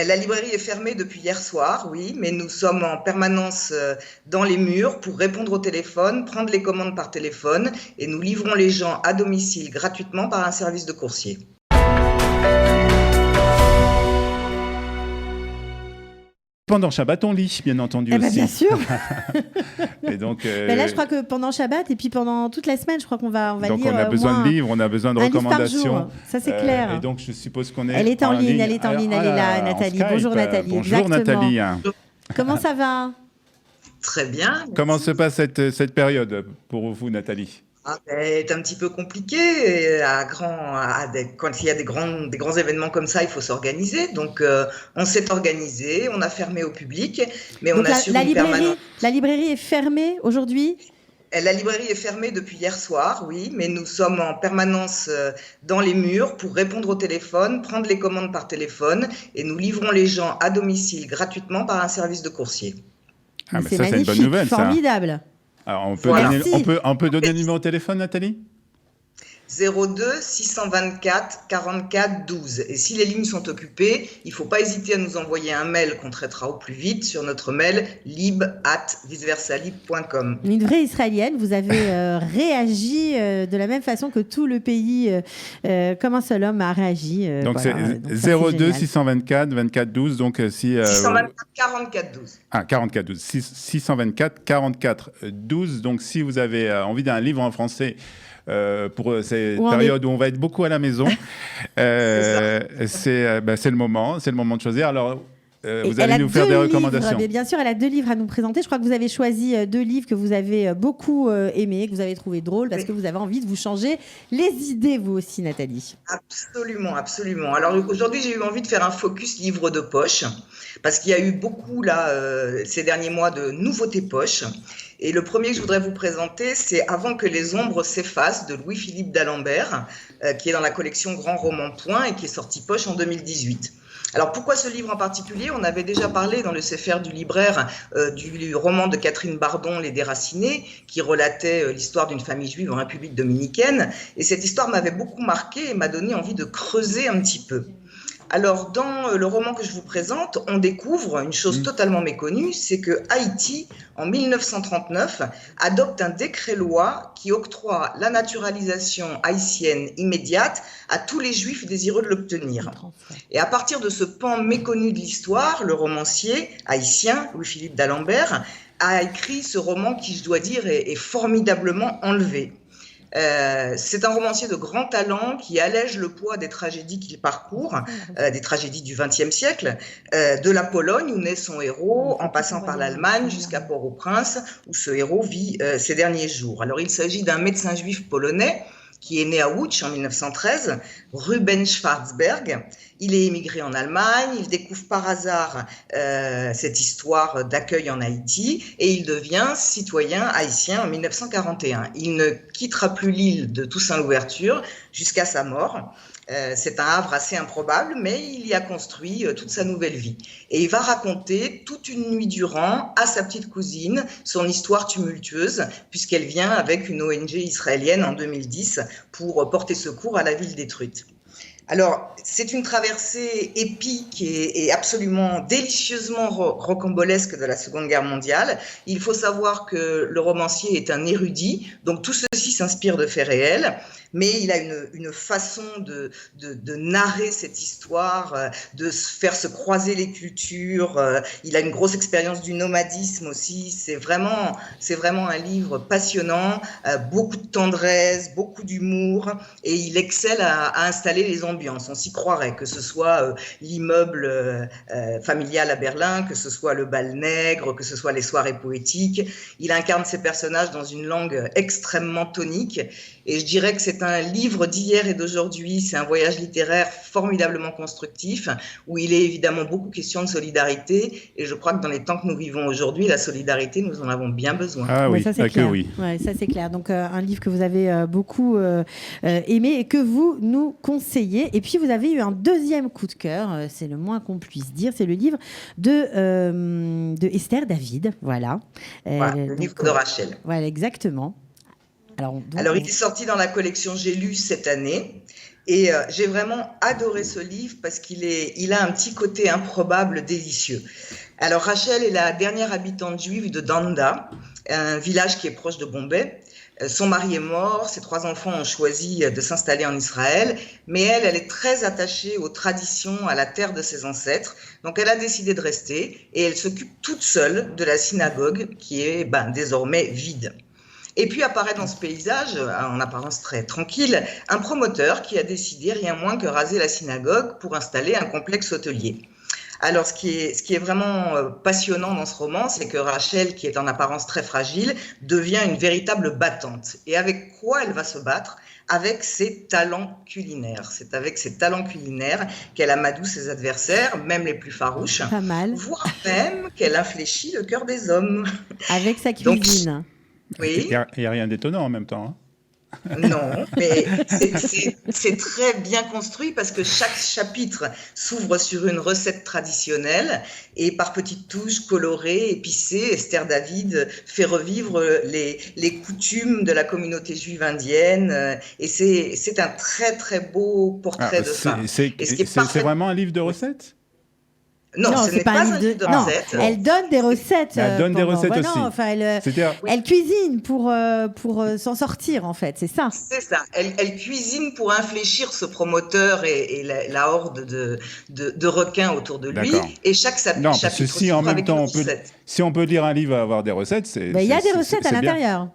La librairie est fermée depuis hier soir, oui, mais nous sommes en permanence dans les murs pour répondre au téléphone, prendre les commandes par téléphone et nous livrons les gens à domicile gratuitement par un service de coursier. Pendant Shabbat, on lit, bien entendu aussi. Bien sûr. Et donc, là, je crois que pendant Shabbat et puis pendant toute la semaine, je crois qu'on va donc lire. Donc, on a besoin de livres, on a besoin de recommandations. Livre par jour. Ça, c'est clair. Et donc, je suppose qu'on est. Elle est en ligne, elle est en ligne, elle est là, Nathalie. Skype. Bonjour, Nathalie. Bonjour, exactement. Nathalie. Comment ça va? Très bien. Merci. Comment se passe cette période pour vous, Nathalie? C'est un petit peu compliqué. Quand il y a des grands événements comme ça, il faut s'organiser. Donc, on s'est organisé, on a fermé au public, mais donc on assure une permanence. La librairie est fermée aujourd'hui? La librairie est fermée depuis hier soir, oui, mais nous sommes en permanence dans les murs pour répondre au téléphone, prendre les commandes par téléphone et nous livrons les gens à domicile gratuitement par un service de coursier. Ah, mais c'est ça, c'est une bonne nouvelle, formidable. Alors, on peut donner le numéro de téléphone, Nathalie? 02 624 44 12. Et si les lignes sont occupées, il ne faut pas hésiter à nous envoyer un mail qu'on traitera au plus vite sur notre mail lib@viceversalib.com. Une vraie Israélienne, vous avez réagi de la même façon que tout le pays, comme un seul homme a réagi. Donc voilà, c'est 02 624 24 12. Donc si 624 44 12. Ah, 44 12. 624 44 12. Donc si vous avez envie d'un livre en français pour cette période où on va être beaucoup à la maison, c'est le moment de choisir. Alors, vous allez nous faire des recommandations. Mais bien sûr, elle a 2 livres à nous présenter. Je crois que vous avez choisi 2 livres que vous avez beaucoup aimés, que vous avez trouvé drôles, parce que vous avez envie de vous changer les idées, vous aussi, Nathalie. Absolument, absolument. Alors aujourd'hui, j'ai eu envie de faire un focus livre de poche, parce qu'il y a eu beaucoup, là, ces derniers mois, de nouveautés poche. Et le premier que je voudrais vous présenter, c'est Avant que les ombres s'effacent de Louis-Philippe d'Alembert, qui est dans la collection Grand Roman Point et qui est sorti poche en 2018. Alors pourquoi ce livre en particulier? On avait déjà parlé dans le Sefer du libraire du roman de Catherine Bardon, Les Déracinés, qui relatait l'histoire d'une famille juive en République dominicaine. Et cette histoire m'avait beaucoup marqué et m'a donné envie de creuser un petit peu. Alors, dans le roman que je vous présente, on découvre une chose totalement méconnue, c'est que Haïti, en 1939, adopte un décret-loi qui octroie la naturalisation haïtienne immédiate à tous les juifs désireux de l'obtenir. Et à partir de ce pan méconnu de l'histoire, le romancier haïtien, Louis-Philippe d'Alembert, a écrit ce roman qui, je dois dire, est formidablement enlevé. C'est un romancier de grand talent qui allège le poids des tragédies qu'il parcourt, des tragédies du XXe siècle, de la Pologne où naît son héros, en passant par l'Allemagne jusqu'à Port-au-Prince où ce héros vit ses derniers jours. Alors il s'agit d'un médecin juif polonais qui est né à Łódź en 1913, Ruben Schwarzberg. Il est émigré en Allemagne, il découvre par hasard cette histoire d'accueil en Haïti et il devient citoyen haïtien en 1941. Il ne quittera plus l'île de Toussaint Louverture jusqu'à sa mort. C'est un havre assez improbable, mais il y a construit toute sa nouvelle vie. Et il va raconter toute une nuit durant à sa petite cousine son histoire tumultueuse, puisqu'elle vient avec une ONG israélienne en 2010 pour porter secours à la ville détruite. Alors, c'est une traversée épique et absolument délicieusement rocambolesque de la Seconde Guerre mondiale. Il faut savoir que le romancier est un érudit, donc tout ceci s'inspire de faits réels, mais il a une façon de narrer cette histoire, de faire se croiser les cultures. Il a une grosse expérience du nomadisme aussi. C'est vraiment un livre passionnant, beaucoup de tendresse, beaucoup d'humour, et il excelle à installer les ambiances. On s'y croirait, que ce soit l'immeuble familial à Berlin, que ce soit le bal nègre, que ce soit les soirées poétiques. Il incarne ses personnages dans une langue extrêmement tonique. Et je dirais que c'est un livre d'hier et d'aujourd'hui, c'est un voyage littéraire formidablement constructif, où il est évidemment beaucoup question de solidarité. Et je crois que dans les temps que nous vivons aujourd'hui, la solidarité, nous en avons bien besoin. Ah oui, ça c'est clair. Oui. Ouais, ça c'est clair. Donc un livre que vous avez beaucoup aimé et que vous nous conseillez. Et puis vous avez eu un deuxième coup de cœur, c'est le moins qu'on puisse dire, c'est le livre de Esther David. Voilà. Le livre de Rachel. Voilà, exactement. Alors, il est sorti dans la collection J'ai lu cette année. Et j'ai vraiment adoré ce livre parce il a un petit côté improbable, délicieux. Alors, Rachel est la dernière habitante juive de Danda, un village qui est proche de Bombay. Son mari est mort, ses 3 enfants ont choisi de s'installer en Israël, mais elle est très attachée aux traditions, à la terre de ses ancêtres. Donc, elle a décidé de rester et elle s'occupe toute seule de la synagogue qui est désormais vide. Et puis apparaît dans ce paysage, en apparence très tranquille, un promoteur qui a décidé rien moins que raser la synagogue pour installer un complexe hôtelier. Alors, ce qui est vraiment passionnant dans ce roman, c'est que Rachel, qui est en apparence très fragile, devient une véritable battante. Et avec quoi elle va se battre ? Avec ses talents culinaires. C'est avec ses talents culinaires qu'elle amadoue ses adversaires, même les plus farouches. Pas mal. Voire même qu'elle infléchit le cœur des hommes. Avec sa cuisine. Donc, oui. Il n'y a rien d'étonnant en même temps. Hein. Non, mais c'est très bien construit parce que chaque chapitre s'ouvre sur une recette traditionnelle et par petites touches colorées, épicées, Esther David fait revivre les coutumes de la communauté juive indienne et c'est un très très beau portrait de femme. C'est vraiment un livre de recettes ? Non, ce n'est pas un livre de recettes. Elle donne des recettes. Elle donne des recettes aussi. Non, enfin, elle cuisine pour s'en sortir, en fait, c'est ça. C'est ça. Elle cuisine pour infléchir ce promoteur et la horde de requins autour de lui. D'accord. Et chaque chapitre si en même temps, on peut lire un livre et avoir des recettes, c'est. Il y a des recettes à l'intérieur.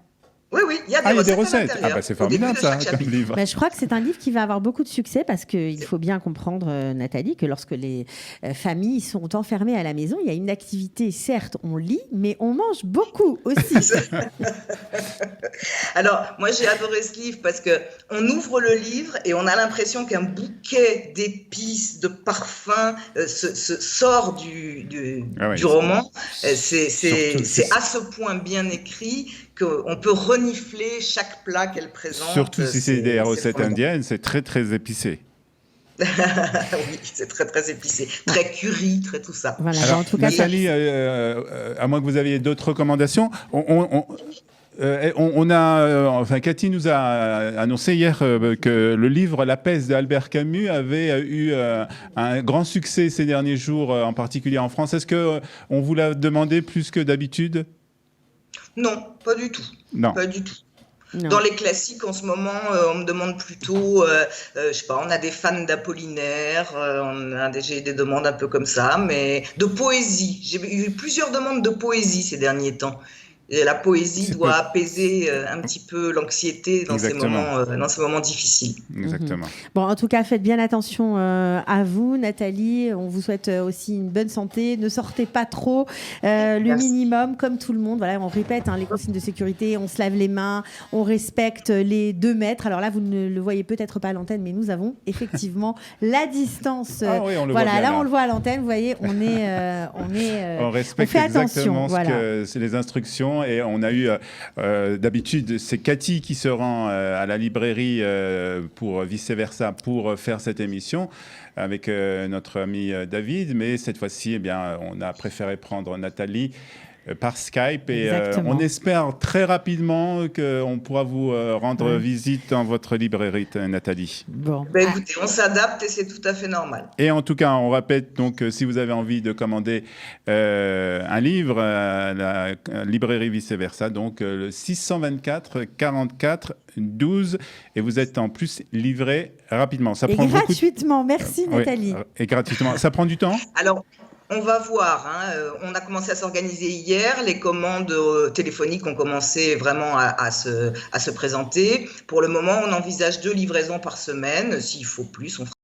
Oui, il y a des recettes. C'est formidable ça, comme livre. Je crois que c'est un livre qui va avoir beaucoup de succès parce qu'il faut bien comprendre, Nathalie, que lorsque les familles sont enfermées à la maison, il y a une activité, certes, on lit, mais on mange beaucoup aussi. Alors, moi, j'ai adoré ce livre parce qu'on ouvre le livre et on a l'impression qu'un bouquet d'épices, de parfums sort du roman. C'est à ce point bien écrit qu'on peut renifler chaque plat qu'elle présente. Surtout si c'est des recettes indiennes, c'est très très épicé. Oui, c'est très très épicé, très curry, très tout ça. Voilà, alors, en tout cas, Nathalie, à moins que vous aviez d'autres recommandations, Cathy nous a annoncé hier que le livre La peste d'Albert Camus avait eu un grand succès ces derniers jours, en particulier en France. Est-ce qu'on vous l'a demandé plus que d'habitude ? Non, pas du tout. Non. Pas du tout. Non. Dans les classiques, en ce moment, on me demande plutôt, je sais pas, on a des fans d'Apollinaire, j'ai des demandes un peu comme ça, mais de poésie. J'ai eu plusieurs demandes de poésie ces derniers temps. Et la poésie doit apaiser un petit peu l'anxiété dans ces moments difficiles. Exactement. Bon, en tout cas, faites bien attention à vous, Nathalie. On vous souhaite aussi une bonne santé. Ne sortez pas trop, le minimum, comme tout le monde. Voilà, on répète les consignes de sécurité. On se lave les mains, on respecte les 2 mètres. Alors là, vous ne le voyez peut-être pas à l'antenne, mais nous avons effectivement la distance. Oui, on le voit bien, là, on le voit à l'antenne. Vous voyez, on respecte fait exactement attention. c'est les instructions. Et on a eu, d'habitude, c'est Cathy qui se rend à la librairie pour vice-versa pour faire cette émission avec notre ami David. Mais cette fois-ci, on a préféré prendre Nathalie par Skype et on espère très rapidement qu'on pourra vous rendre visite dans votre librairie, Nathalie. Bon. Écoutez, on s'adapte et c'est tout à fait normal. Et en tout cas, on répète donc si vous avez envie de commander un livre à la librairie vice-versa, donc le 624 44 12 et vous êtes en plus livré rapidement. Ça prend gratuitement, merci Nathalie. Oui, et gratuitement. Ça prend du temps ? Alors, on va voir. On a commencé à s'organiser hier. Les commandes téléphoniques ont commencé vraiment à se présenter. Pour le moment, on envisage 2 livraisons par semaine. S'il faut plus, on fera